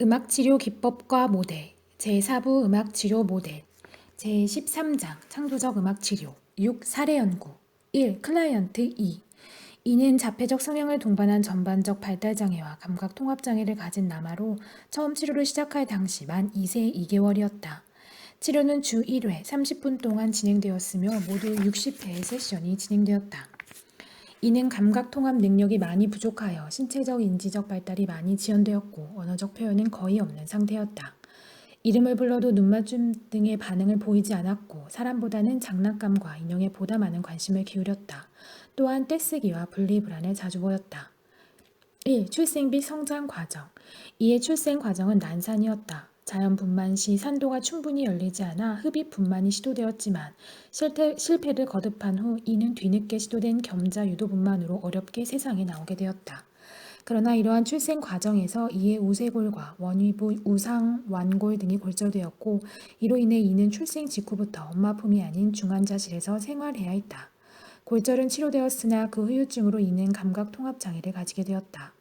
음악치료 기법과 모델 제4부 음악치료 모델 제13장 창조적 음악치료 6. 사례연구 1. 클라이언트 2. 이는 자폐적 성향을 동반한 전반적 발달장애와 감각통합장애를 가진 남아로 처음 치료를 시작할 당시 만 2세 2개월이었다. 치료는 주 1회 30분 동안 진행되었으며 모두 60회의 세션이 진행되었다. 이는 감각통합 능력이 많이 부족하여 신체적, 인지적 발달이 많이 지연되었고 언어적 표현은 거의 없는 상태였다. 이름을 불러도 눈맞춤 등의 반응을 보이지 않았고 사람보다는 장난감과 인형에 보다 많은 관심을 기울였다. 또한 떼쓰기와 분리불안을 자주 보였다. 1. 출생 및 성장 과정. 이의 출생 과정은 난산이었다. 자연 분만 시 산도가 충분히 열리지 않아 흡입 분만이 시도되었지만 실패를 거듭한 후 이는 뒤늦게 시도된 겸자 유도 분만으로 어렵게 세상에 나오게 되었다. 그러나 이러한 출생 과정에서 이의 우쇄골과 원위부 우상 완골 등이 골절되었고 이로 인해 이는 출생 직후부터 엄마 품이 아닌 중환자실에서 생활해야 했다. 골절은 치료되었으나 그 후유증으로 이는 감각통합장애를 가지게 되었다.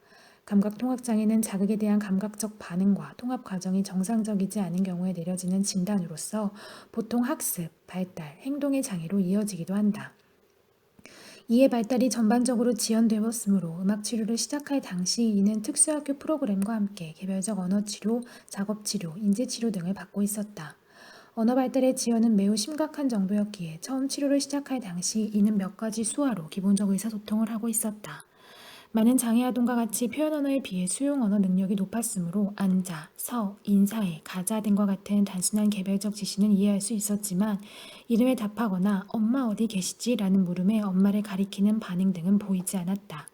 감각통합장애는 자극에 대한 감각적 반응과 통합 과정이 정상적이지 않은 경우에 내려지는 진단으로서 보통 학습, 발달, 행동의 장애로 이어지기도 한다. 이의 발달이 전반적으로 지연되었으므로 음악치료를 시작할 당시 이는 특수학교 프로그램과 함께 개별적 언어치료, 작업치료, 인지치료 등을 받고 있었다. 언어 발달의 지연은 매우 심각한 정도였기에 처음 치료를 시작할 당시 이는 몇 가지 수화로 기본적 의사소통을 하고 있었다. 많은 장애아동과 같이 표현 언어에 비해 수용 언어 능력이 높았으므로 앉아, 서, 인사해, 가자 등과 같은 단순한 개별적 지시는 이해할 수 있었지만 이름에 답하거나 엄마 어디 계시지? 라는 물음에 엄마를 가리키는 반응 등은 보이지 않았다.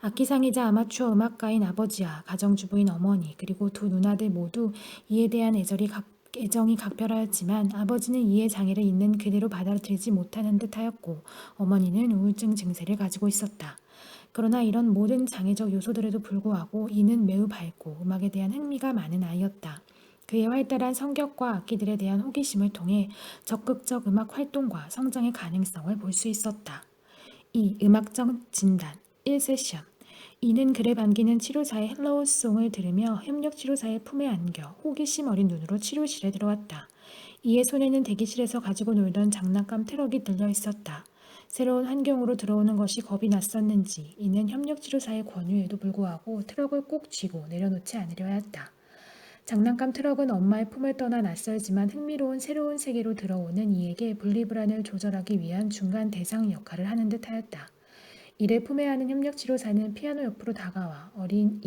악기상이자 아마추어 음악가인 아버지와 가정주부인 어머니 그리고 두 누나들 모두 이에 대한 애정이 각별하였지만 아버지는 이의 장애를 있는 그대로 받아들이지 못하는 듯하였고 어머니는 우울증 증세를 가지고 있었다. 그러나 이런 모든 장애적 요소들에도 불구하고 이는 매우 밝고 음악에 대한 흥미가 많은 아이였다. 그의 활달한 성격과 악기들에 대한 호기심을 통해 적극적 음악 활동과 성장의 가능성을 볼 수 있었다. 2. 음악적 진단 1세션 이는 글에 반기는 치료사의 헬로우송을 들으며 협력치료사의 품에 안겨 호기심 어린 눈으로 치료실에 들어왔다. 이의 손에는 대기실에서 가지고 놀던 장난감 트럭이 들려 있었다. 새로운 환경으로 들어오는 것이 겁이 났었는지 이는 협력치료사의 권유에도 불구하고 트럭을 꼭 쥐고 내려놓지 않으려 했다. 장난감 트럭은 엄마의 품을 떠나 낯설지만 흥미로운 새로운 세계로 들어오는 이에게 분리불안을 조절하기 위한 중간 대상 역할을 하는 듯하였다. 이를 품에 안은 협력치료사는 피아노 옆으로 다가와 어린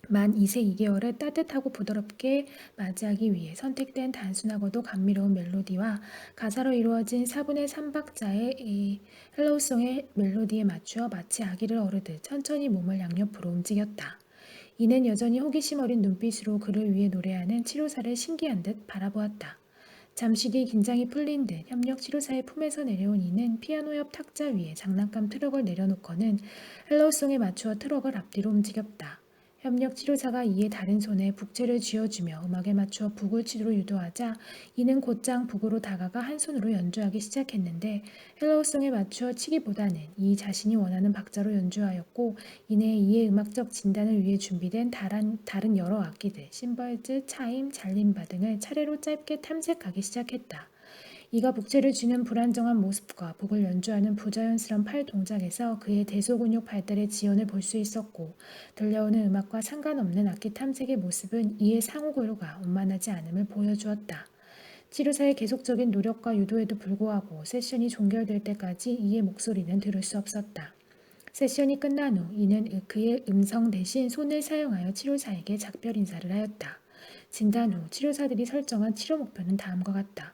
만 2세 2개월을 따뜻하고 부드럽게 맞이하기 위해 선택된 단순하고도 감미로운 멜로디와 가사로 이루어진 4분의 3박자의 헬로우송의 멜로디에 맞추어 마치 아기를 어르듯 천천히 몸을 양옆으로 움직였다. 이는 여전히 호기심 어린 눈빛으로 그를 위해 노래하는 치료사를 신기한 듯 바라보았다. 잠시 뒤 긴장이 풀린 듯 협력 치료사의 품에서 내려온 이는 피아노 옆 탁자 위에 장난감 트럭을 내려놓고는 헬로우송에 맞추어 트럭을 앞뒤로 움직였다. 협력 치료사가 이의 다른 손에 북채를 쥐어주며 음악에 맞추어 북을 치도록 유도하자 이는 곧장 북으로 다가가 한 손으로 연주하기 시작했는데 헬로우송에 맞추어 치기보다는 이 자신이 원하는 박자로 연주하였고 이내 이의 음악적 진단을 위해 준비된 다른 여러 악기들, 심벌즈, 차임, 잘림바 등을 차례로 짧게 탐색하기 시작했다. 이가 북채를 쥐는 불안정한 모습과 북을 연주하는 부자연스런 팔 동작에서 그의 대소근육 발달의 지연을 볼 수 있었고 들려오는 음악과 상관없는 악기 탐색의 모습은 이의 상호고요가 원만하지 않음을 보여주었다. 치료사의 계속적인 노력과 유도에도 불구하고 세션이 종결될 때까지 이의 목소리는 들을 수 없었다. 세션이 끝난 후 이는 그의 음성 대신 손을 사용하여 치료사에게 작별 인사를 하였다. 진단 후 치료사들이 설정한 치료 목표는 다음과 같다.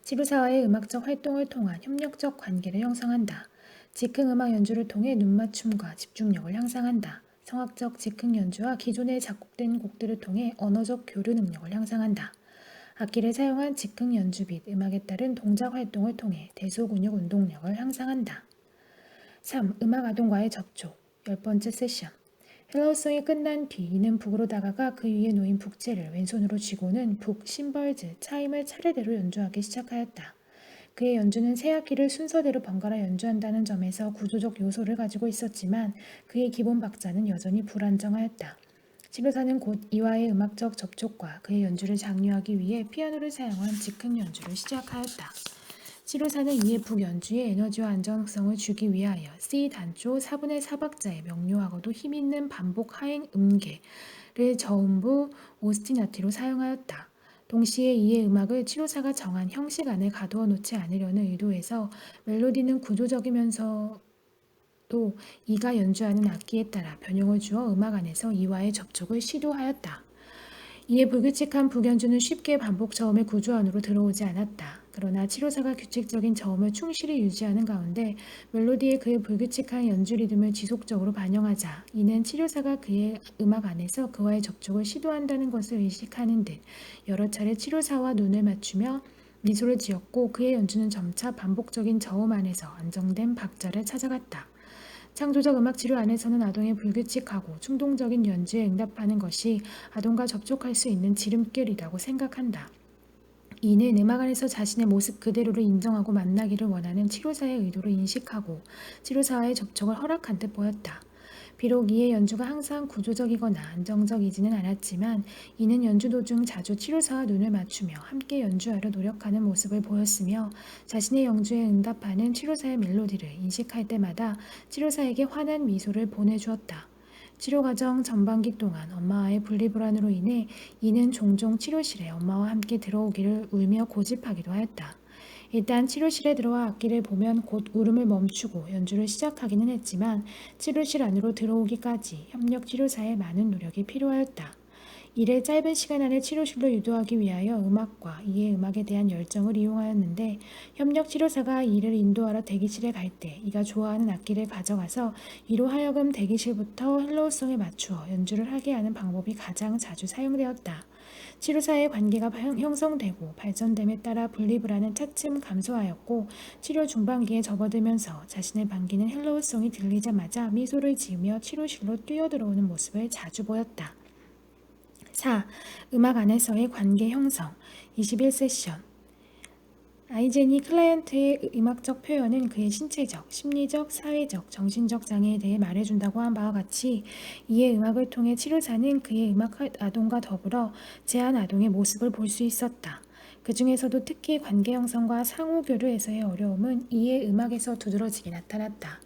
치료사와의 음악적 활동을 통한 협력적 관계를 형성한다. 즉흥음악 연주를 통해 눈맞춤과 집중력을 향상한다. 성악적 즉흥 연주와 기존에 작곡된 곡들을 통해 언어적 교류 능력을 향상한다. 악기를 사용한 즉흥 연주 및 음악에 따른 동작 활동을 통해 대소근육 운동력을 향상한다. 3. 음악 아동과의 접촉 10번째 세션 헬로우송이 끝난 뒤 이는 북으로 다가가 그 위에 놓인 북채를 왼손으로 쥐고는 북, 심벌즈, 차임을 차례대로 연주하기 시작하였다. 그의 연주는 세 악기를 순서대로 번갈아 연주한다는 점에서 구조적 요소를 가지고 있었지만 그의 기본 박자는 여전히 불안정하였다. 치료사는 곧 이와의 음악적 접촉과 그의 연주를 장려하기 위해 피아노를 사용한 즉흥 연주를 시작하였다. 치료사는 이에 북연주의 에너지와 안정성을 주기 위하여 C 단조 4분의 4박자의 명료하고도 힘있는 반복 하행 음계를 저음부 오스티나티로 사용하였다. 동시에 이의 음악을 치료사가 정한 형식 안에 가두어 놓지 않으려는 의도에서 멜로디는 구조적이면서도 이가 연주하는 악기에 따라 변형을 주어 음악 안에서 이와의 접촉을 시도하였다. 이에 불규칙한 북연주는 쉽게 반복 저음의 구조 안으로 들어오지 않았다. 그러나 치료사가 규칙적인 저음을 충실히 유지하는 가운데 멜로디에 그의 불규칙한 연주 리듬을 지속적으로 반영하자 이는 치료사가 그의 음악 안에서 그와의 접촉을 시도한다는 것을 의식하는 듯 여러 차례 치료사와 눈을 맞추며 미소를 지었고 그의 연주는 점차 반복적인 저음 안에서 안정된 박자를 찾아갔다. 창조적 음악 치료 안에서는 아동의 불규칙하고 충동적인 연주에 응답하는 것이 아동과 접촉할 수 있는 지름길이라고 생각한다. 이는 음악 안에서 자신의 모습 그대로를 인정하고 만나기를 원하는 치료사의 의도를 인식하고 치료사와의 접촉을 허락한 듯 보였다. 비록 이의 연주가 항상 구조적이거나 안정적이지는 않았지만 이는 연주 도중 자주 치료사와 눈을 맞추며 함께 연주하려 노력하는 모습을 보였으며 자신의 연주에 응답하는 치료사의 멜로디를 인식할 때마다 치료사에게 환한 미소를 보내주었다. 치료 과정 전반기 동안 엄마와의 분리불안으로 인해 이는 종종 치료실에 엄마와 함께 들어오기를 울며 고집하기도 하였다. 일단 치료실에 들어와 악기를 보면 곧 울음을 멈추고 연주를 시작하기는 했지만 치료실 안으로 들어오기까지 협력치료사의 많은 노력이 필요하였다. 이를 짧은 시간 안에 치료실로 유도하기 위하여 음악과 이의 음악에 대한 열정을 이용하였는데 협력치료사가 이를 인도하러 대기실에 갈 때 이가 좋아하는 악기를 가져가서 이로 하여금 대기실부터 헬로우송에 맞추어 연주를 하게 하는 방법이 가장 자주 사용되었다. 치료사의 관계가 형성되고 발전됨에 따라 분리불안은 차츰 감소하였고 치료 중반기에 접어들면서 자신을 반기는 헬로우송이 들리자마자 미소를 지으며 치료실로 뛰어들어오는 모습을 자주 보였다. 4. 음악 안에서의 관계 형성 21세션 아이젠이 클라이언트의 음악적 표현은 그의 신체적, 심리적, 사회적, 정신적 장애에 대해 말해준다고 한 바와 같이 이의 음악을 통해 치료사는 그의 음악 아동과 더불어 제한 아동의 모습을 볼 수 있었다. 그 중에서도 특히 관계 형성과 상호 교류에서의 어려움은 이의 음악에서 두드러지게 나타났다.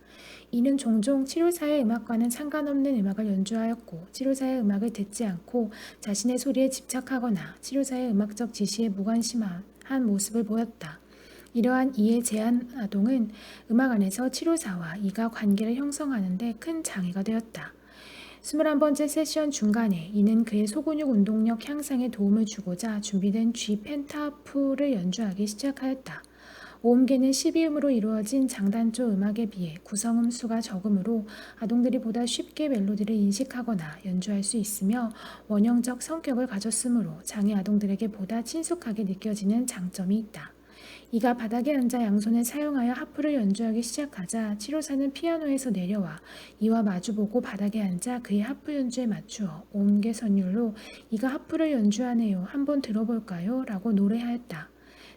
이는 종종 치료사의 음악과는 상관없는 음악을 연주하였고 치료사의 음악을 듣지 않고 자신의 소리에 집착하거나 치료사의 음악적 지시에 무관심한 모습을 보였다. 이러한 이의 제한 아동은 음악 안에서 치료사와 이가 관계를 형성하는 데 큰 장애가 되었다. 21번째 세션 중간에 이는 그의 소근육 운동력 향상에 도움을 주고자 준비된 G 펜타프를 연주하기 시작하였다. 오음계는 12음으로 이루어진 장단조 음악에 비해 구성음 수가 적으므로 아동들이 보다 쉽게 멜로디를 인식하거나 연주할 수 있으며 원형적 성격을 가졌으므로 장애 아동들에게 보다 친숙하게 느껴지는 장점이 있다. 이가 바닥에 앉아 양손을 사용하여 하프를 연주하기 시작하자 치료사는 피아노에서 내려와 이와 마주보고 바닥에 앉아 그의 하프 연주에 맞추어 오음계 선율로 이가 하프를 연주하네요. 한번 들어볼까요? 라고 노래하였다.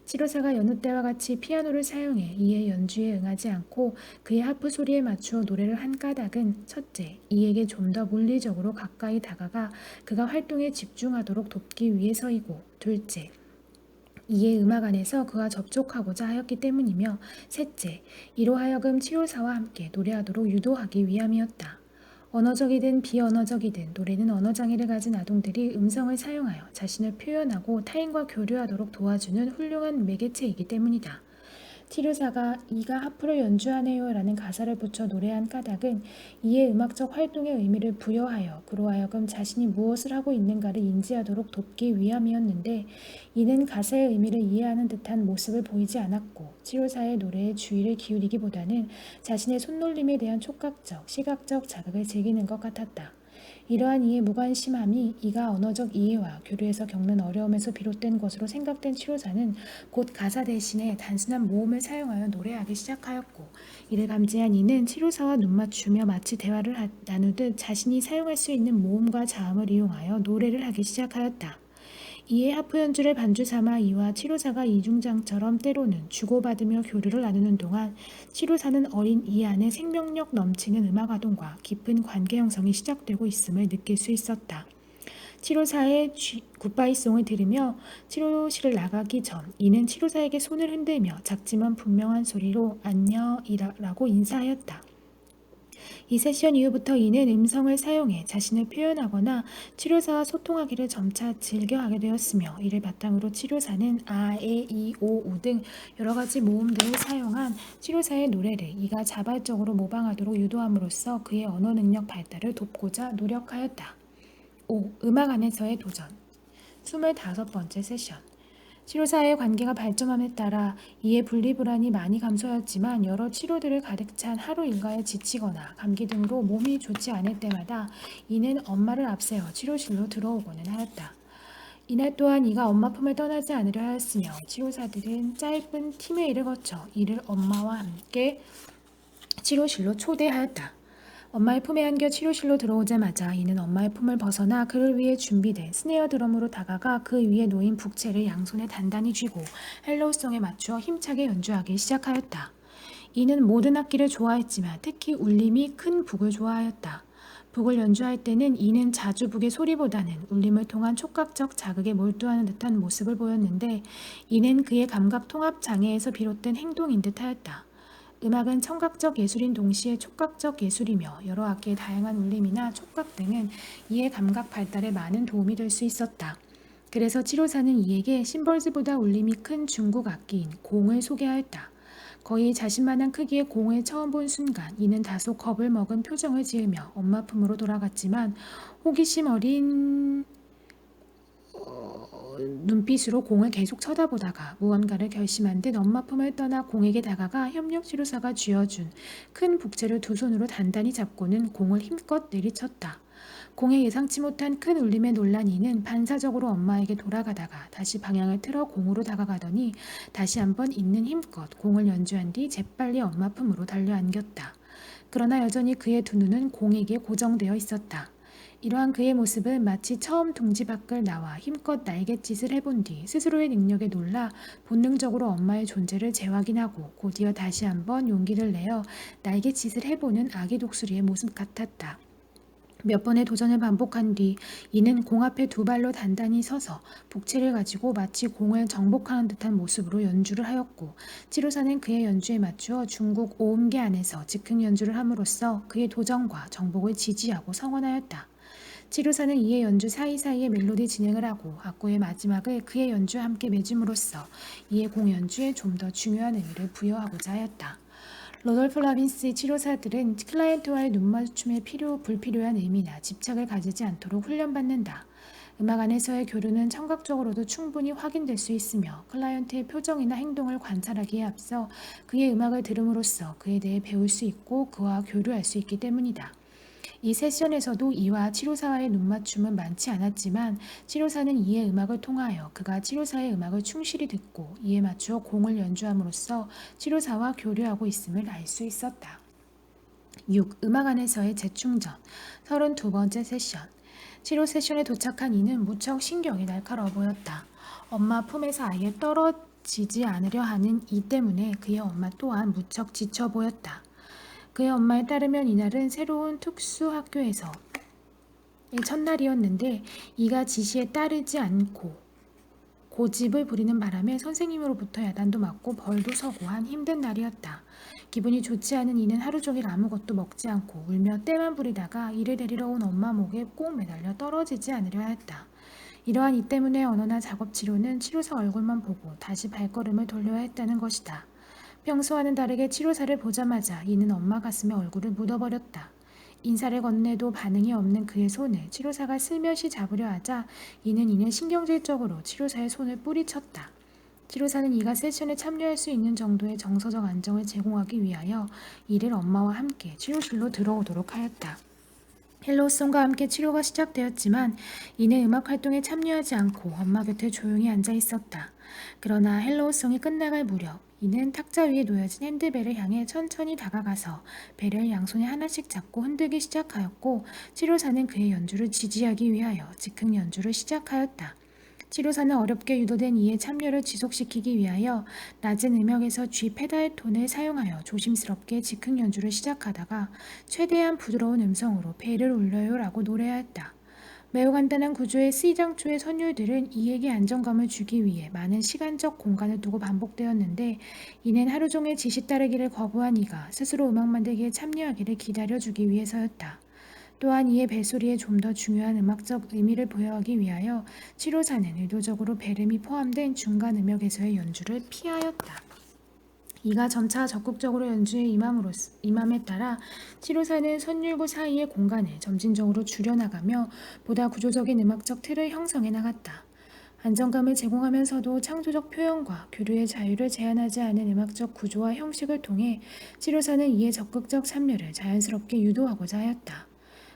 치료사가 여느 때와 같이 피아노를 사용해 이의 연주에 응하지 않고 그의 하프 소리에 맞추어 노래를 한 까닭은 첫째, 이에게 좀 더 물리적으로 가까이 다가가 그가 활동에 집중하도록 돕기 위해서이고 둘째, 이의 음악 안에서 그와 접촉하고자 하였기 때문이며 셋째, 이로 하여금 치료사와 함께 노래하도록 유도하기 위함이었다. 언어적이든 비언어적이든 노래는 언어장애를 가진 아동들이 음성을 사용하여 자신을 표현하고 타인과 교류하도록 도와주는 훌륭한 매개체이기 때문이다. 치료사가 이가 하프를 연주하네요 라는 가사를 붙여 노래한 까닭은 이의 음악적 활동의 의미를 부여하여 그로 하여금 자신이 무엇을 하고 있는가를 인지하도록 돕기 위함이었는데 이는 가사의 의미를 이해하는 듯한 모습을 보이지 않았고 치료사의 노래에 주의를 기울이기보다는 자신의 손놀림에 대한 촉각적, 시각적 자극을 즐기는 것 같았다. 이러한 이의 무관심함이 이가 언어적 이해와 교류에서 겪는 어려움에서 비롯된 것으로 생각된 치료사는 곧 가사 대신에 단순한 모음을 사용하여 노래하기 시작하였고 이를 감지한 이는 치료사와 눈맞추며 마치 대화를 나누듯 자신이 사용할 수 있는 모음과 자음을 이용하여 노래를 하기 시작하였다. 이에 하프 연주를 반주 삼아 이와 치료사가 이중장처럼 때로는 주고받으며 교류를 나누는 동안 치료사는 어린 이 안에 생명력 넘치는 음악 아동과 깊은 관계 형성이 시작되고 있음을 느낄 수 있었다. 치료사의 굿바이송을 들으며 치료실을 나가기 전 이는 치료사에게 손을 흔들며 작지만 분명한 소리로 안녕이라고 인사하였다. 이 세션 이후부터 이는 음성을 사용해 자신을 표현하거나 치료사와 소통하기를 점차 즐겨하게 되었으며 이를 바탕으로 치료사는 아, 에, 이, 오, 우 등 여러 가지 모음들을 사용한 치료사의 노래를 이가 자발적으로 모방하도록 유도함으로써 그의 언어 능력 발달을 돕고자 노력하였다. 5. 음악 안에서의 도전 25번째 세션 치료사의 관계가 발전함에 따라 이에 분리불안이 많이 감소하였지만 여러 치료들을 가득 찬 하루 일과에 지치거나 감기 등으로 몸이 좋지 않을 때마다 이는 엄마를 앞세워 치료실로 들어오고는 하였다. 이날 또한 이가 엄마 품을 떠나지 않으려 하였으며 치료사들은 짧은 팀회의를 거쳐 이를 엄마와 함께 치료실로 초대하였다. 엄마의 품에 안겨 치료실로 들어오자마자 이는 엄마의 품을 벗어나 그를 위해 준비된 스네어 드럼으로 다가가 그 위에 놓인 북채를 양손에 단단히 쥐고 헬로우송에 맞추어 힘차게 연주하기 시작하였다. 이는 모든 악기를 좋아했지만 특히 울림이 큰 북을 좋아하였다. 북을 연주할 때는 이는 자주 북의 소리보다는 울림을 통한 촉각적 자극에 몰두하는 듯한 모습을 보였는데 이는 그의 감각 통합 장애에서 비롯된 행동인 듯하였다. 음악은 청각적 예술인 동시에 촉각적 예술이며 여러 악기의 다양한 울림이나 촉각 등은 이의 감각 발달에 많은 도움이 될 수 있었다. 그래서 치료사는 이에게 심벌즈보다 울림이 큰 중국 악기인 공을 소개하였다. 거의 자신만한 크기의 공을 처음 본 순간 이는 다소 겁을 먹은 표정을 지으며 엄마 품으로 돌아갔지만 호기심 어린 눈빛으로 공을 계속 쳐다보다가 무언가를 결심한 듯 엄마 품을 떠나 공에게 다가가 협력치료사가 쥐어준 큰 북채를 두 손으로 단단히 잡고는 공을 힘껏 내리쳤다. 공에 예상치 못한 큰 울림에 놀란 이는 반사적으로 엄마에게 돌아가다가 다시 방향을 틀어 공으로 다가가더니 다시 한번 있는 힘껏 공을 연주한 뒤 재빨리 엄마 품으로 달려안겼다. 그러나 여전히 그의 두 눈은 공에게 고정되어 있었다. 이러한 그의 모습은 마치 처음 둥지 밖을 나와 힘껏 날갯짓을 해본 뒤 스스로의 능력에 놀라 본능적으로 엄마의 존재를 재확인하고 곧이어 다시 한번 용기를 내어 날갯짓을 해보는 아기 독수리의 모습 같았다. 몇 번의 도전을 반복한 뒤 이는 공 앞에 두 발로 단단히 서서 북채를 가지고 마치 공을 정복하는 듯한 모습으로 연주를 하였고 치료사는 그의 연주에 맞추어 중국 오음계 안에서 즉흥 연주를 함으로써 그의 도전과 정복을 지지하고 성원하였다. 치료사는 이의 연주 사이사이에 멜로디 진행을 하고 악보의 마지막을 그의 연주와 함께 맺음으로써 이의 공연주에 좀 더 중요한 의미를 부여하고자 하였다. 로돌프 라빈스의 치료사들은 클라이언트와의 눈맞춤에 불필요한 의미나 집착을 가지지 않도록 훈련받는다. 음악 안에서의 교류는 청각적으로도 충분히 확인될 수 있으며 클라이언트의 표정이나 행동을 관찰하기에 앞서 그의 음악을 들음으로써 그에 대해 배울 수 있고 그와 교류할 수 있기 때문이다. 이 세션에서도 이와 치료사와의 눈맞춤은 많지 않았지만 치료사는 이의 음악을 통하여 그가 치료사의 음악을 충실히 듣고 이에 맞추어 공을 연주함으로써 치료사와 교류하고 있음을 알 수 있었다. 6. 음악 안에서의 재충전 32번째 세션 치료 세션에 도착한 이는 무척 신경이 날카로워 보였다. 엄마 품에서 아예 떨어지지 않으려 하는 이 때문에 그의 엄마 또한 무척 지쳐 보였다. 그의 엄마에 따르면 이날은 새로운 특수학교에서 첫날이었는데 이가 지시에 따르지 않고 고집을 부리는 바람에 선생님으로부터 야단도 맞고 벌도 서고 한 힘든 날이었다. 기분이 좋지 않은 이는 하루 종일 아무것도 먹지 않고 울며 떼만 부리다가 이를 데리러 온 엄마 목에 꼭 매달려 떨어지지 않으려 하였다. 이러한 이 때문에 언어나 작업 치료는 치료사 얼굴만 보고 다시 발걸음을 돌려야 했다는 것이다. 평소와는 다르게 치료사를 보자마자 이는 엄마 가슴에 얼굴을 묻어버렸다. 인사를 건네도 반응이 없는 그의 손을 치료사가 슬며시 잡으려 하자 이는 신경질적으로 치료사의 손을 뿌리쳤다. 치료사는 이가 세션에 참여할 수 있는 정도의 정서적 안정을 제공하기 위하여 이를 엄마와 함께 치료실로 들어오도록 하였다. 헬로우송과 함께 치료가 시작되었지만 이는 음악 활동에 참여하지 않고 엄마 곁에 조용히 앉아 있었다. 그러나 헬로우송이 끝나갈 무렵 이는 탁자 위에 놓여진 핸드벨을 향해 천천히 다가가서 벨을 양손에 하나씩 잡고 흔들기 시작하였고 치료사는 그의 연주를 지지하기 위하여 즉흥 연주를 시작하였다. 치료사는 어렵게 유도된 이의 참여를 지속시키기 위하여 낮은 음역에서 G 페달 톤을 사용하여 조심스럽게 즉흥 연주를 시작하다가 최대한 부드러운 음성으로 배를 울려요 라고 노래하였다. 매우 간단한 구조의 C장초의 선율들은 이에게 안정감을 주기 위해 많은 시간적 공간을 두고 반복되었는데, 이는 하루 종일 지시 따르기를 거부한 이가 스스로 음악 만들기에 참여하기를 기다려주기 위해서였다. 또한 이의 벨소리에 좀 더 중요한 음악적 의미를 부여하기 위하여 치료사는 의도적으로 배름이 포함된 중간 음역에서의 연주를 피하였다. 이가 점차 적극적으로 연주에 임함에 따라 치료사는 선율구 사이의 공간을 점진적으로 줄여나가며 보다 구조적인 음악적 틀을 형성해 나갔다. 안정감을 제공하면서도 창조적 표현과 교류의 자유를 제한하지 않은 음악적 구조와 형식을 통해 치료사는 이의 적극적 참여를 자연스럽게 유도하고자 하였다.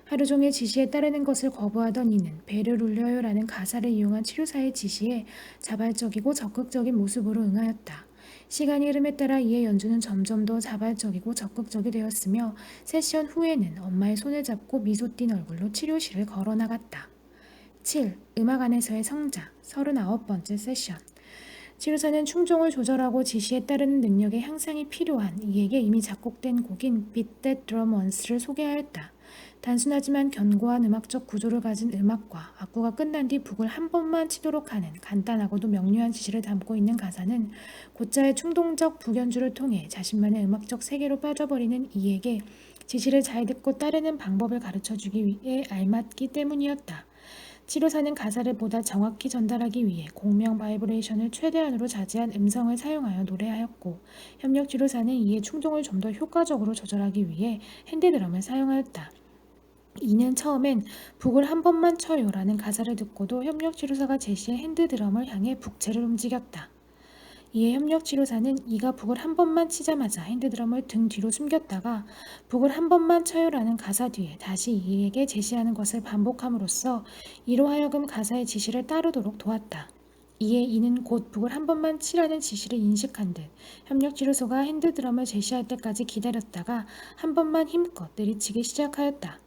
하루 종일 지시에 따르는 것을 거부하던 이는 배를 울려요라는 가사를 이용한 치료사의 지시에 자발적이고 적극적인 모습으로 응하였다. 시간이 흐름에 따라 이의 연주는 점점 더 자발적이고 적극적이 되었으며, 세션 후에는 엄마의 손을 잡고 미소 띤 얼굴로 치료실을 걸어나갔다. 7. 음악 안에서의 성장 39번째 세션. 치료사는 충종을 조절하고 지시에 따르는 능력의 향상이 필요한 이에게 이미 작곡된 곡인 Beat That Drum Once를 소개하였다. 단순하지만 견고한 음악적 구조를 가진 음악과 악구가 끝난 뒤 북을 한 번만 치도록 하는 간단하고도 명료한 지시를 담고 있는 가사는 곧자의 충동적 북 연주를 통해 자신만의 음악적 세계로 빠져버리는 이에게 지시를 잘 듣고 따르는 방법을 가르쳐주기 위해 알맞기 때문이었다. 치료사는 가사를 보다 정확히 전달하기 위해 공명 바이브레이션을 최대한으로 자제한 음성을 사용하여 노래하였고, 협력치료사는 이의 충동을 좀 더 효과적으로 조절하기 위해 핸드드럼을 사용하였다. 이는 처음엔 북을 한 번만 쳐요라는 가사를 듣고도 협력치료사가 제시한 핸드드럼을 향해 북체를 움직였다. 이에 협력치료사는 이가 북을 한 번만 치자마자 핸드드럼을 등 뒤로 숨겼다가 북을 한 번만 쳐요라는 가사 뒤에 다시 이에게 제시하는 것을 반복함으로써 이로 하여금 가사의 지시를 따르도록 도왔다. 이에 이는 곧 북을 한 번만 치라는 지시를 인식한 듯 협력치료소가 핸드드럼을 제시할 때까지 기다렸다가 한 번만 힘껏 내리치기 시작하였다.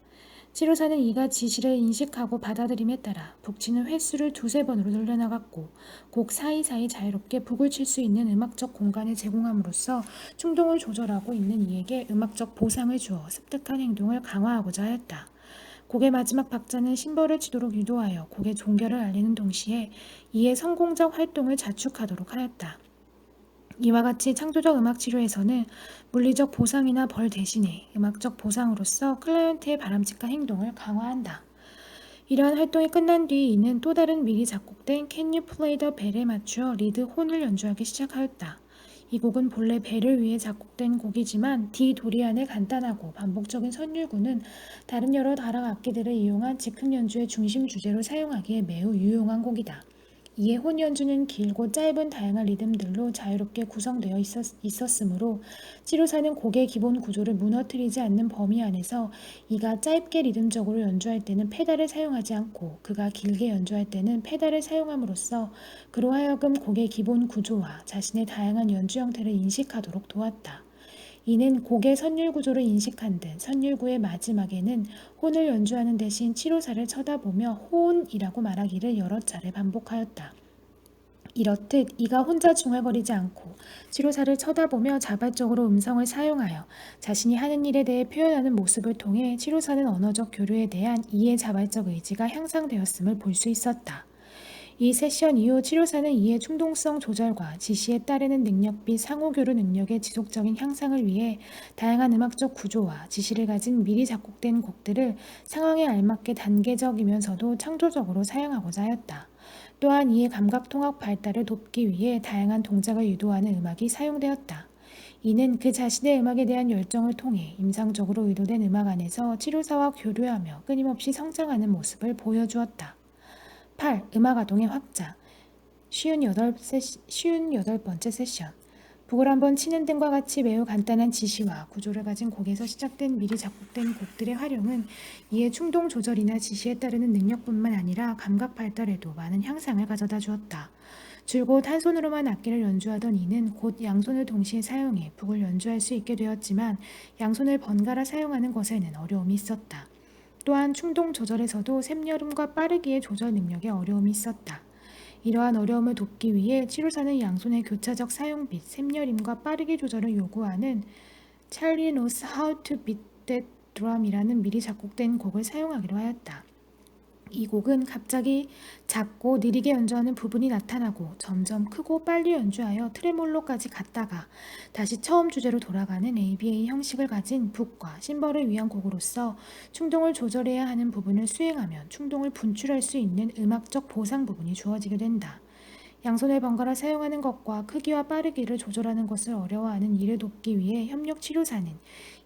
치료사는 이가 지시를 인식하고 받아들임에 따라 북치는 횟수를 두세 번으로 늘려나갔고, 곡 사이사이 자유롭게 북을 칠 수 있는 음악적 공간을 제공함으로써 충동을 조절하고 있는 이에게 음악적 보상을 주어 습득한 행동을 강화하고자 하였다. 곡의 마지막 박자는 심벌을 치도록 유도하여 곡의 종결을 알리는 동시에 이의 성공적 활동을 자축하도록 하였다. 이와 같이 창조적 음악 치료에서는 물리적 보상이나 벌 대신에 음악적 보상으로서 클라이언트의 바람직한 행동을 강화한다. 이러한 활동이 끝난 뒤 이는 또 다른 미리 작곡된 Can You Play the Bell에 맞추어 리드 혼을 연주하기 시작하였다. 이 곡은 본래 벨을 위해 작곡된 곡이지만 디 도리안의 간단하고 반복적인 선율구는 다른 여러 다락 악기들을 이용한 즉흥 연주의 중심 주제로 사용하기에 매우 유용한 곡이다. 이에 혼 연주는 길고 짧은 다양한 리듬들로 자유롭게 구성되어 있었으므로 치료사는 곡의 기본 구조를 무너뜨리지 않는 범위 안에서 이가 짧게 리듬적으로 연주할 때는 페달을 사용하지 않고 그가 길게 연주할 때는 페달을 사용함으로써 그로 하여금 곡의 기본 구조와 자신의 다양한 연주 형태를 인식하도록 도왔다. 이는 곡의 선율 구조를 인식한 듯 선율구의 마지막에는 혼을 연주하는 대신 치료사를 쳐다보며 혼이라고 말하기를 여러 차례 반복하였다. 이렇듯 이가 혼자 중얼거리지 않고 치료사를 쳐다보며 자발적으로 음성을 사용하여 자신이 하는 일에 대해 표현하는 모습을 통해 치료사는 언어적 교류에 대한 이의 자발적 의지가 향상되었음을 볼 수 있었다. 이 세션 이후 치료사는 이의 충동성 조절과 지시에 따르는 능력 및 상호교류 능력의 지속적인 향상을 위해 다양한 음악적 구조와 지시를 가진 미리 작곡된 곡들을 상황에 알맞게 단계적이면서도 창조적으로 사용하고자 하였다. 또한 이의 감각 통합 발달을 돕기 위해 다양한 동작을 유도하는 음악이 사용되었다. 이는 그 자신의 음악에 대한 열정을 통해 임상적으로 의도된 음악 안에서 치료사와 교류하며 끊임없이 성장하는 모습을 보여주었다. 8. 음악 아동의 확장 58번째 세션. 북을 한번 치는 등과 같이 매우 간단한 지시와 구조를 가진 곡에서 시작된 미리 작곡된 곡들의 활용은 이의 충동 조절이나 지시에 따르는 능력뿐만 아니라 감각 발달에도 많은 향상을 가져다 주었다. 줄곧 한 손으로만 악기를 연주하던 이는 곧 양손을 동시에 사용해 북을 연주할 수 있게 되었지만, 양손을 번갈아 사용하는 것에는 어려움이 있었다. 또한 충동 조절에서도 샘여름과 빠르기의 조절 능력에 어려움이 있었다. 이러한 어려움을 돕기 위해 치료사는 양손의 교차적 사용 및 샘여림과 빠르기 조절을 요구하는 Charlie Knows How to Beat That Drum이라는 미리 작곡된 곡을 사용하기로 하였다. 이 곡은 갑자기 작고 느리게 연주하는 부분이 나타나고 점점 크고 빨리 연주하여 트레몰로까지 갔다가 다시 처음 주제로 돌아가는 ABA 형식을 가진 북과 심벌을 위한 곡으로서 충동을 조절해야 하는 부분을 수행하면 충동을 분출할 수 있는 음악적 보상 부분이 주어지게 된다. 양손을 번갈아 사용하는 것과 크기와 빠르기를 조절하는 것을 어려워하는 이를 돕기 위해 협력치료사는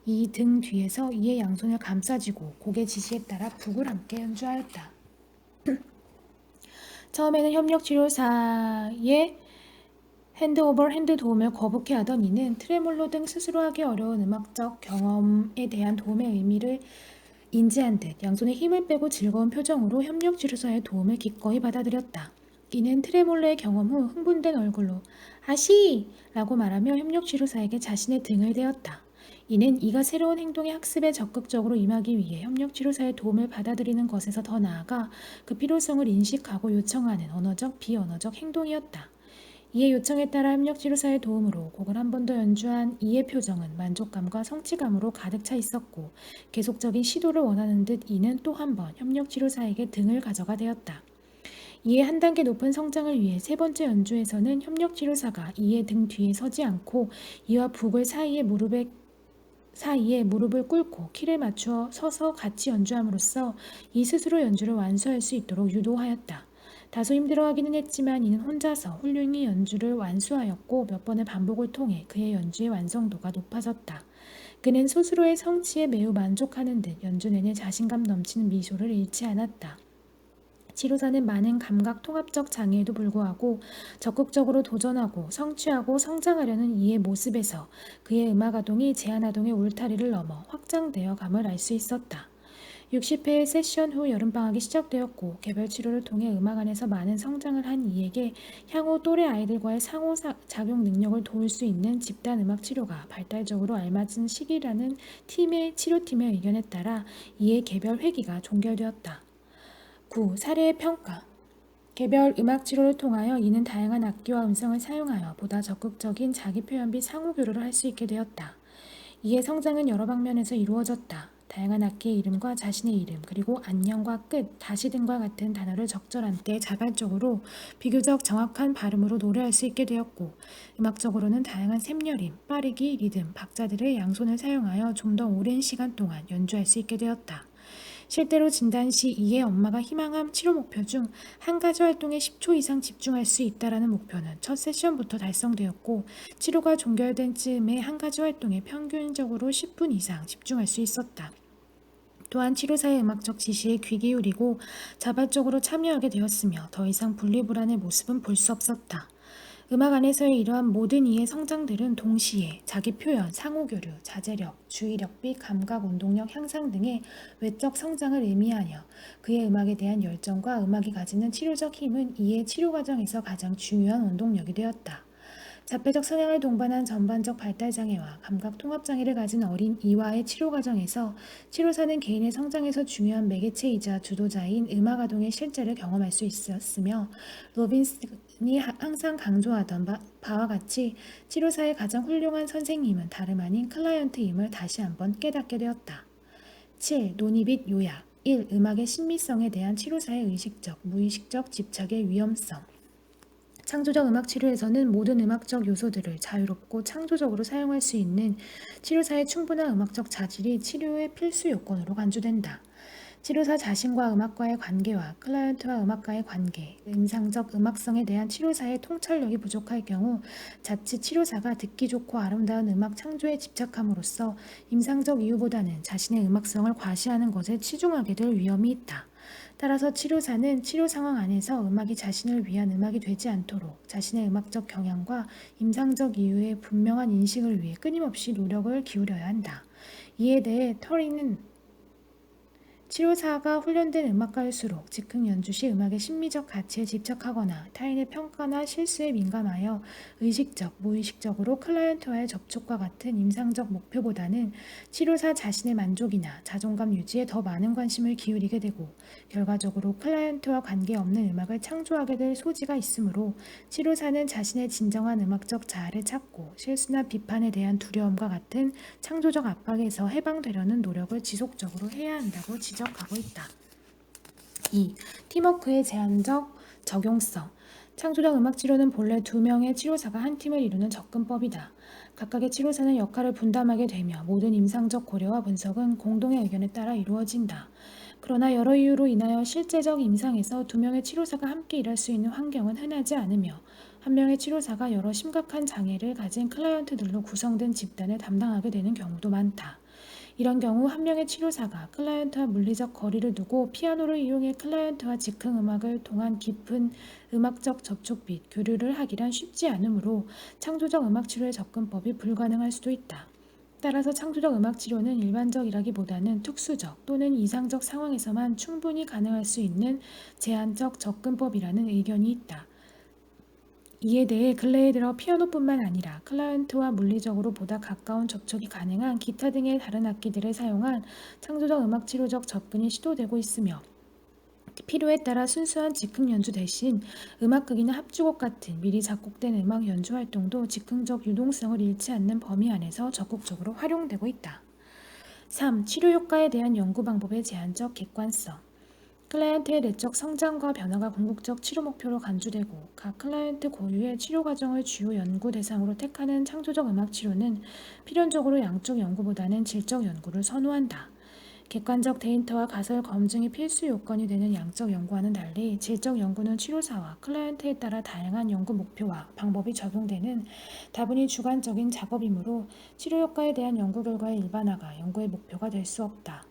이 등 뒤에서 이의 양손을 감싸쥐고 곡의 지시에 따라 북을 함께 연주하였다. 처음에는 협력치료사의 핸드 오버 핸드 도움을 거북해하던 이는 트레몰로 등 스스로 하기 어려운 음악적 경험에 대한 도움의 의미를 인지한 듯 양손에 힘을 빼고 즐거운 표정으로 협력치료사의 도움을 기꺼이 받아들였다. 이는 트레몰로의 경험 후 흥분된 얼굴로 아시! 라고 말하며 협력치료사에게 자신의 등을 대었다. 이는 이가 새로운 행동의 학습에 적극적으로 임하기 위해 협력치료사의 도움을 받아들이는 것에서 더 나아가 그 필요성을 인식하고 요청하는 언어적, 비언어적 행동이었다. 이의 요청에 따라 협력치료사의 도움으로 곡을 한 번 더 연주한 이의 표정은 만족감과 성취감으로 가득 차 있었고 계속적인 시도를 원하는 듯 이는 또 한 번 협력치료사에게 등을 가져가 되었다. 이의 한 단계 높은 성장을 위해 세 번째 연주에서는 협력치료사가 이의 등 뒤에 서지 않고 이와 북을 사이에 무릎을 꿇고 키를 맞추어 서서 같이 연주함으로써 이 스스로 연주를 완수할 수 있도록 유도하였다. 다소 힘들어하기는 했지만 이는 혼자서 훌륭히 연주를 완수하였고 몇 번의 반복을 통해 그의 연주의 완성도가 높아졌다. 그는 스스로의 성취에 매우 만족하는 듯 연주 내내 자신감 넘치는 미소를 잃지 않았다. 치료사는 많은 감각 통합적 장애에도 불구하고 적극적으로 도전하고 성취하고 성장하려는 이의 모습에서 그의 음악아동이 제한아동의 울타리를 넘어 확장되어 감을 알 수 있었다. 60회의 세션 후 여름방학이 시작되었고 개별 치료를 통해 음악 안에서 많은 성장을 한 이에게 향후 또래 아이들과의 상호작용 능력을 도울 수 있는 집단 음악 치료가 발달적으로 알맞은 시기라는 치료팀의 의견에 따라 이의 개별 회기가 종결되었다. 9. 사례의 평가. 개별 음악 치료를 통하여 이는 다양한 악기와 음성을 사용하여 보다 적극적인 자기 표현 및 상호 교류를 할 수 있게 되었다. 이의 성장은 여러 방면에서 이루어졌다. 다양한 악기의 이름과 자신의 이름, 그리고 안녕과 끝, 다시 등과 같은 단어를 적절한 때 자발적으로 비교적 정확한 발음으로 노래할 수 있게 되었고, 음악적으로는 다양한 샘여림, 빠르기, 리듬, 박자들의 양손을 사용하여 좀 더 오랜 시간 동안 연주할 수 있게 되었다. 실제로 진단 시 이의 엄마가 희망한 치료 목표 중 한 가지 활동에 10초 이상 집중할 수 있다라는 목표는 첫 세션부터 달성되었고 치료가 종결된 즈음에 한 가지 활동에 평균적으로 10분 이상 집중할 수 있었다. 또한 치료사의 음악적 지시에 귀 기울이고 자발적으로 참여하게 되었으며 더 이상 분리불안의 모습은 볼 수 없었다. 음악 안에서의 이러한 모든 이의 성장들은 동시에 자기 표현, 상호교류, 자제력, 주의력 및 감각, 운동력 향상 등의 외적 성장을 의미하며 그의 음악에 대한 열정과 음악이 가지는 치료적 힘은 이의 치료 과정에서 가장 중요한 원동력이 되었다. 자폐적 성향을 동반한 전반적 발달장애와 감각 통합장애를 가진 어린 이와의 치료 과정에서 치료사는 개인의 성장에서 중요한 매개체이자 주도자인 음악아동의 실제를 경험할 수 있었으며 로빈슨이 항상 강조하던 바와 같이 치료사의 가장 훌륭한 선생님은 다름 아닌 클라이언트임을 다시 한번 깨닫게 되었다. 7. 논의 및 요약 1. 음악의 신미성에 대한 치료사의 의식적, 무의식적 집착의 위험성 창조적 음악 치료에서는 모든 음악적 요소들을 자유롭고 창조적으로 사용할 수 있는 치료사의 충분한 음악적 자질이 치료의 필수 요건으로 간주된다. 치료사 자신과 음악과의 관계와 클라이언트와 음악과의 관계, 임상적 음악성에 대한 치료사의 통찰력이 부족할 경우 자칫 치료사가 듣기 좋고 아름다운 음악 창조에 집착함으로써 임상적 이유보다는 자신의 음악성을 과시하는 것에 치중하게 될 위험이 있다. 따라서 치료사는 치료 상황 안에서 음악이 자신을 위한 음악이 되지 않도록 자신의 음악적 경향과 임상적 이유의 분명한 인식을 위해 끊임없이 노력을 기울여야 한다. 이에 대해 터리는 치료사가 훈련된 음악가일수록 즉흥 연주 시 음악의 심미적 가치에 집착하거나 타인의 평가나 실수에 민감하여 의식적, 무의식적으로 클라이언트와의 접촉과 같은 임상적 목표보다는 치료사 자신의 만족이나 자존감 유지에 더 많은 관심을 기울이게 되고 결과적으로 클라이언트와 관계없는 음악을 창조하게 될 소지가 있으므로 치료사는 자신의 진정한 음악적 자아를 찾고 실수나 비판에 대한 두려움과 같은 창조적 압박에서 해방되려는 노력을 지속적으로 해야 한다고 지적하고 있다. 2. 팀워크의 제한적 적용성. 창조적 음악치료는 본래 2명의 치료사가 한 팀을 이루는 접근법이다. 각각의 치료사는 역할을 분담하게 되며 모든 임상적 고려와 분석은 공동의 의견에 따라 이루어진다. 그러나 여러 이유로 인하여 실제적 임상에서 2명의 치료사가 함께 일할 수 있는 환경은 흔하지 않으며 한 명의 치료사가 여러 심각한 장애를 가진 클라이언트들로 구성된 집단을 담당하게 되는 경우도 많다. 이런 경우 한 명의 치료사가 클라이언트와 물리적 거리를 두고 피아노를 이용해 클라이언트와 즉흥 음악을 통한 깊은 음악적 접촉 및 교류를 하기란 쉽지 않으므로 창조적 음악 치료의 접근법이 불가능할 수도 있다. 따라서 창조적 음악 치료는 일반적이라기보다는 특수적 또는 이상적 상황에서만 충분히 가능할 수 있는 제한적 접근법이라는 의견이 있다. 이에 대해 근래에 들어 피아노뿐만 아니라 클라이언트와 물리적으로 보다 가까운 접촉이 가능한 기타 등의 다른 악기들을 사용한 창조적 음악 치료적 접근이 시도되고 있으며 필요에 따라 순수한 즉흥 연주 대신 음악극이나 합주곡 같은 미리 작곡된 음악 연주 활동도 즉흥적 유동성을 잃지 않는 범위 안에서 적극적으로 활용되고 있다. 3. 치료 효과에 대한 연구 방법의 제한적 객관성. 클라이언트의 내적 성장과 변화가 궁극적 치료 목표로 간주되고 각 클라이언트 고유의 치료 과정을 주요 연구 대상으로 택하는 창조적 음악 치료는 필연적으로 양적 연구보다는 질적 연구를 선호한다. 객관적 데이터와 가설 검증이 필수 요건이 되는 양적 연구와는 달리 질적 연구는 치료사와 클라이언트에 따라 다양한 연구 목표와 방법이 적용되는 다분히 주관적인 작업이므로 치료 효과에 대한 연구 결과의 일반화가 연구의 목표가 될 수 없다.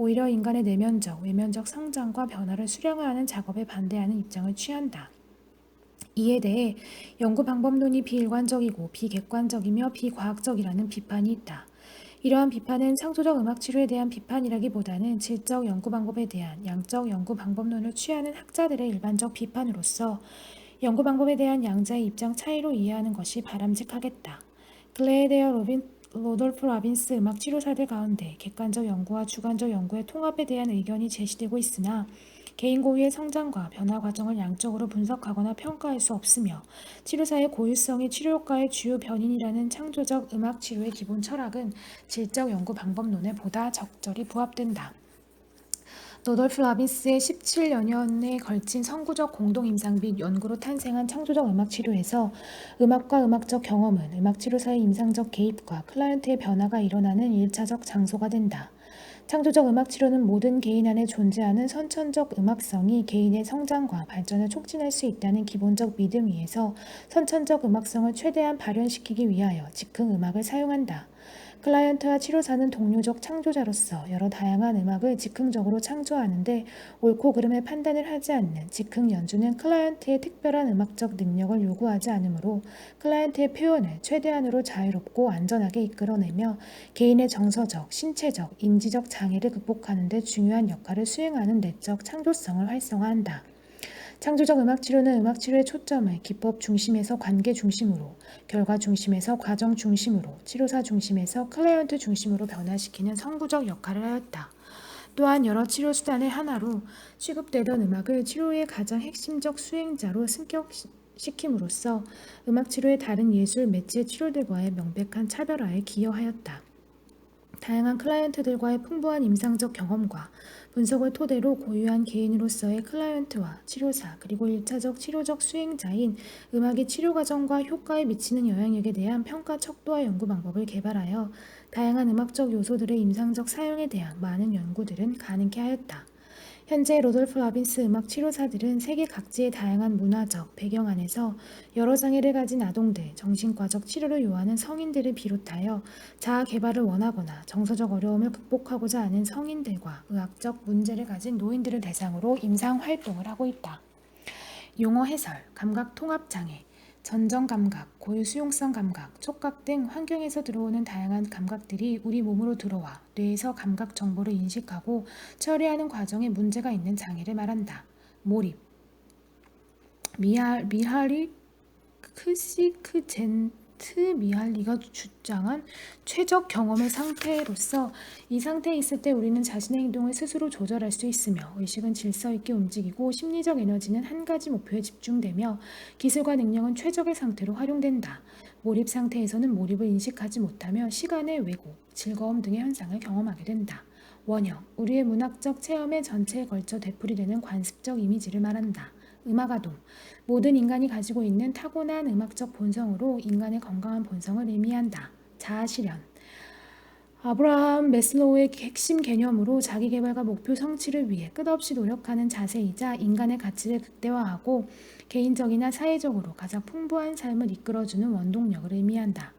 오히려 인간의 내면적, 외면적 성장과 변화를 수량화하는 작업에 반대하는 입장을 취한다. 이에 대해 연구 방법론이 비일관적이고 비객관적이며 비과학적이라는 비판이 있다. 이러한 비판은 창조적 음악 치료에 대한 비판이라기보다는 질적 연구 방법에 대한 양적 연구 방법론을 취하는 학자들의 일반적 비판으로서 연구 방법에 대한 양자의 입장 차이로 이해하는 것이 바람직하겠다. 글레이데어 로돌프 라빈스 음악 치료사들 가운데 객관적 연구와 주관적 연구의 통합에 대한 의견이 제시되고 있으나 개인 고유의 성장과 변화 과정을 양적으로 분석하거나 평가할 수 없으며 치료사의 고유성이 치료 효과의 주요 변인이라는 창조적 음악 치료의 기본 철학은 질적 연구 방법론에 보다 적절히 부합된다. 로돌프 라빈스의 17여 년에 걸친 선구적 공동 임상 및 연구로 탄생한 창조적 음악 치료에서 음악과 음악적 경험은 음악 치료사의 임상적 개입과 클라이언트의 변화가 일어나는 1차적 장소가 된다. 창조적 음악 치료는 모든 개인 안에 존재하는 선천적 음악성이 개인의 성장과 발전을 촉진할 수 있다는 기본적 믿음 위에서 선천적 음악성을 최대한 발현시키기 위하여 즉흥 음악을 사용한다. 클라이언트와 치료사는 동료적 창조자로서 여러 다양한 음악을 즉흥적으로 창조하는데 옳고 그름의 판단을 하지 않는 즉흥 연주는 클라이언트의 특별한 음악적 능력을 요구하지 않으므로 클라이언트의 표현을 최대한으로 자유롭고 안전하게 이끌어내며 개인의 정서적, 신체적, 인지적 장애를 극복하는 데 중요한 역할을 수행하는 내적 창조성을 활성화한다. 창조적 음악 치료는 음악 치료의 초점을 기법 중심에서 관계 중심으로, 결과 중심에서 과정 중심으로, 치료사 중심에서 클라이언트 중심으로 변화시키는 선구적 역할을 하였다. 또한 여러 치료 수단의 하나로 취급되던 음악을 치료의 가장 핵심적 수행자로 승격시킴으로써 음악 치료의 다른 예술 매체 치료들과의 명백한 차별화에 기여하였다. 다양한 클라이언트들과의 풍부한 임상적 경험과 분석을 토대로 고유한 개인으로서의 클라이언트와 치료사 그리고 1차적 치료적 수행자인 음악의 치료 과정과 효과에 미치는 영향력에 대한 평가 척도와 연구 방법을 개발하여 다양한 음악적 요소들의 임상적 사용에 대한 많은 연구들은 가능케 하였다. 현재 로돌프 라빈스 음악 치료사들은 세계 각지의 다양한 문화적 배경 안에서 여러 장애를 가진 아동들, 정신과적 치료를 요하는 성인들을 비롯하여 자아 개발을 원하거나 정서적 어려움을 극복하고자 하는 성인들과 의학적 문제를 가진 노인들을 대상으로 임상 활동을 하고 있다. 용어 해설, 감각 통합 장애, 전정 감각, 고유 수용성 감각, 촉각 등 환경에서 들어오는 다양한 감각들이 우리 몸으로 들어와 뇌에서 감각 정보를 인식하고 처리하는 과정에 문제가 있는 장애를 말한다. 몰입, 미하리 미할리가 주장한 최적 경험의 상태로서 이 상태에 있을 때 우리는 자신의 행동을 스스로 조절할 수 있으며 의식은 질서 있게 움직이고 심리적 에너지는 한 가지 목표에 집중되며 기술과 능력은 최적의 상태로 활용된다. 몰입 상태에서는 몰입을 인식하지 못하며 시간의 왜곡, 즐거움 등의 현상을 경험하게 된다. 원형, 우리의 문학적 체험의 전체에 걸쳐 되풀이되는 관습적 이미지를 말한다. 음악아동, 모든 인간이 가지고 있는 타고난 음악적 본성으로 인간의 건강한 본성을 의미한다. 자아실현, 아브라함 매슬로우의 핵심 개념으로 자기계발과 목표 성취를 위해 끝없이 노력하는 자세이자 인간의 가치를 극대화하고 개인적이나 사회적으로 가장 풍부한 삶을 이끌어주는 원동력을 의미한다.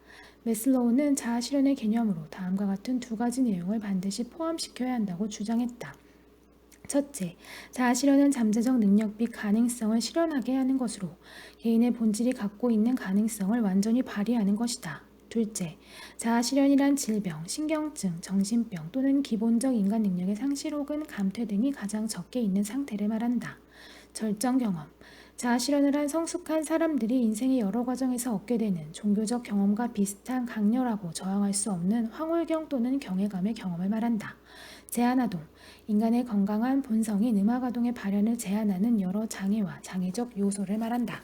매슬로우는 자아실현의 개념으로 다음과 같은 두 가지 내용을 반드시 포함시켜야 한다고 주장했다. 첫째, 자아실현은 잠재적 능력 및 가능성을 실현하게 하는 것으로 개인의 본질이 갖고 있는 가능성을 완전히 발휘하는 것이다. 둘째, 자아실현이란 질병, 신경증, 정신병 또는 기본적 인간 능력의 상실 혹은 감퇴 등이 가장 적게 있는 상태를 말한다. 절정 경험, 자아실현을 한 성숙한 사람들이 인생의 여러 과정에서 얻게 되는 종교적 경험과 비슷한 강렬하고 저항할 수 없는 황홀경 또는 경외감의 경험을 말한다. 제한아동, 인간의 건강한 본성인 음악아동의 발현을 제한하는 여러 장애와 장애적 요소를 말한다.